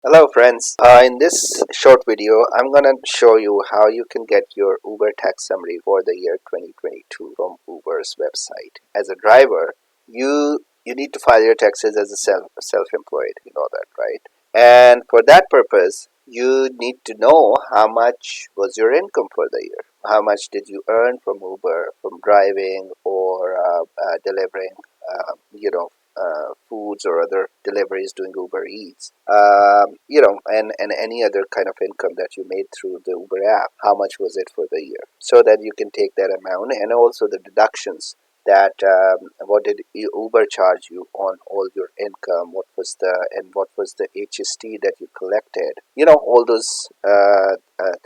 Hello friends, in this short video I'm gonna show you how you can get your Uber tax summary for the year 2022 from Uber's website. As a driver, you need to file your taxes as a self-employed, you know that, right? And for that purpose, you need to know how much was your income for the year. How much did you earn from Uber, from driving or delivering, foods or other deliveries doing Uber Eats, and any other kind of income that you made through the Uber app. How much was it for the year? So that you can take that amount and also the deductions that what did Uber charge you on all your income? What was the HST that you collected? All those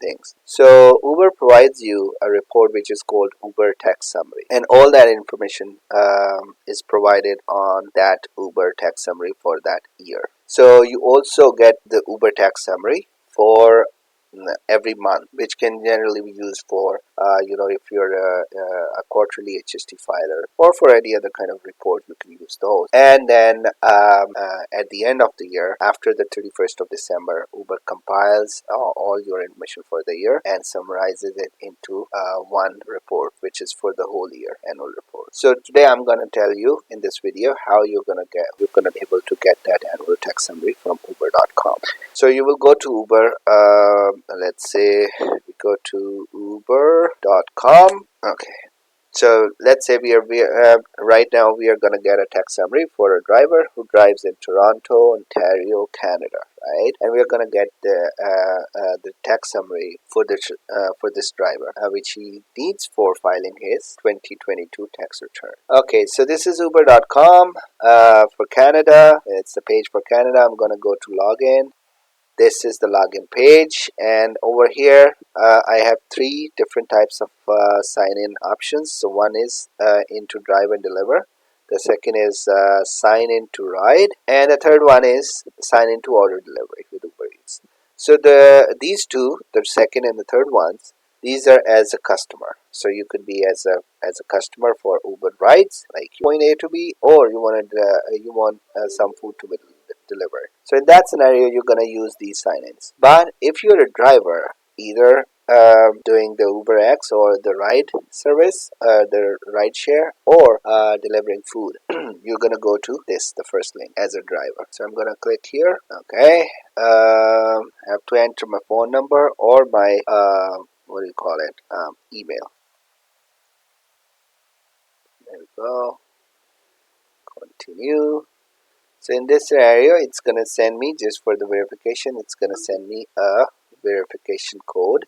things. So Uber provides you a report which is called Uber Tax Summary, and all that information is provided on that Uber Tax Summary for that year. So you also get the Uber Tax Summary for every month, which can generally be used for, if you're a quarterly HST filer or for any other kind of report, you can use those. And then at the end of the year, after the 31st of December, Uber compiles all your information for the year and summarizes it into one report, which is for the whole year annual report. So today I'm going to tell you in this video how you're going to be able to get that annual tax summary from uber.com. So you will go to Uber. Let's say we go to uber.com. Okay. So let's say we are right now we are going to get a tax summary for a driver who drives in Toronto, Ontario, Canada, right? And we are going to get the tax summary for this driver, which he needs for filing his 2022 tax return. Okay, so this is Uber.com for Canada. It's the page for Canada. I'm going to go to login. This is the login page, and over here I have three different types of sign-in options. So one is into drive and deliver, the second is sign in to ride, and the third one is sign in to order delivery with Uber Eats. So these two, the second and the third ones, these are as a customer. So you could be as a customer for Uber rides, like point A to B, or you want some food to be delivered. So in that scenario, you're gonna use these sign-ins. But if you're a driver, either doing the Uber X or the ride service, the ride share, or delivering food, you're gonna go to the first link as a driver. So I'm gonna click here. Okay, I have to enter my phone number or my email. There we go. Continue. So in this scenario, it's going to send me, just for the verification, it's going to send me a verification code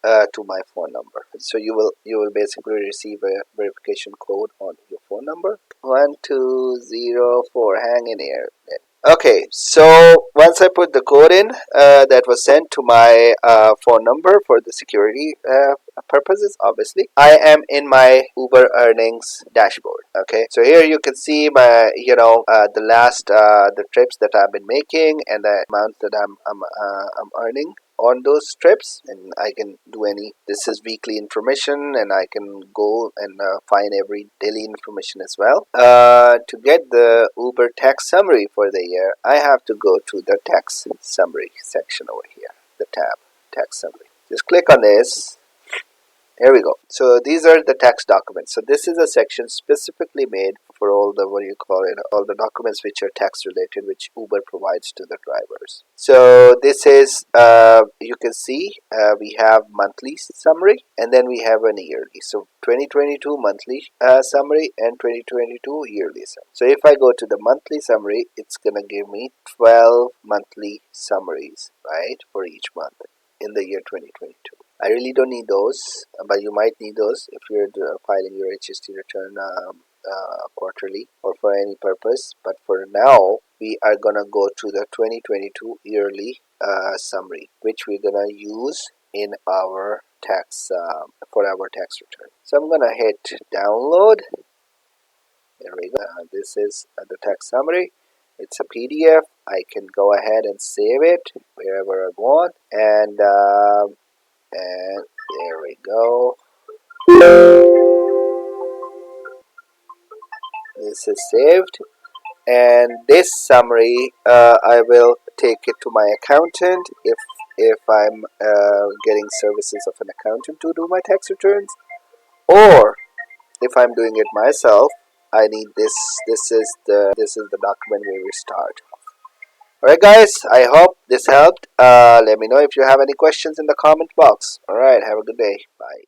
to my phone number. So you will basically receive a verification code on your phone number. 1204. Hang in here. Okay, so once I put the code in that was sent to my phone number for the security purposes, obviously, I am in my Uber earnings dashboard. Okay, so here you can see my, the trips that I've been making and the amount that I'm earning on those trips, and I can do this is weekly information, and I can go and find every daily information as well. To get the Uber tax summary for the year, I have to go to the tax summary section over here, the tab tax summary. Just click on this. Here we go. So these are the tax documents. So this is a section specifically made for all the, all the documents which are tax related, which Uber provides to the drivers. So this is, you can see we have monthly summary, and then we have an yearly. So 2022 monthly summary and 2022 yearly summary. So if I go to the monthly summary, it's going to give me 12 monthly summaries, right, for each month in the year 2022. I really don't need those, but you might need those if you're filing your HST return quarterly or for any purpose. But for now, we are gonna go to the 2022 yearly summary, which we're gonna use in our tax for our tax return. So I'm gonna hit download. There we go. This is the tax summary. It's a PDF. I can go ahead and save it wherever I want, and there we go. This is saved, and this summary I will take it to my accountant if I'm getting services of an accountant to do my tax returns, or if I'm doing it myself, I need this. This is the document where we start. All right, guys. I hope this helped. Let me know if you have any questions in the comment box. All right. Have a good day. Bye.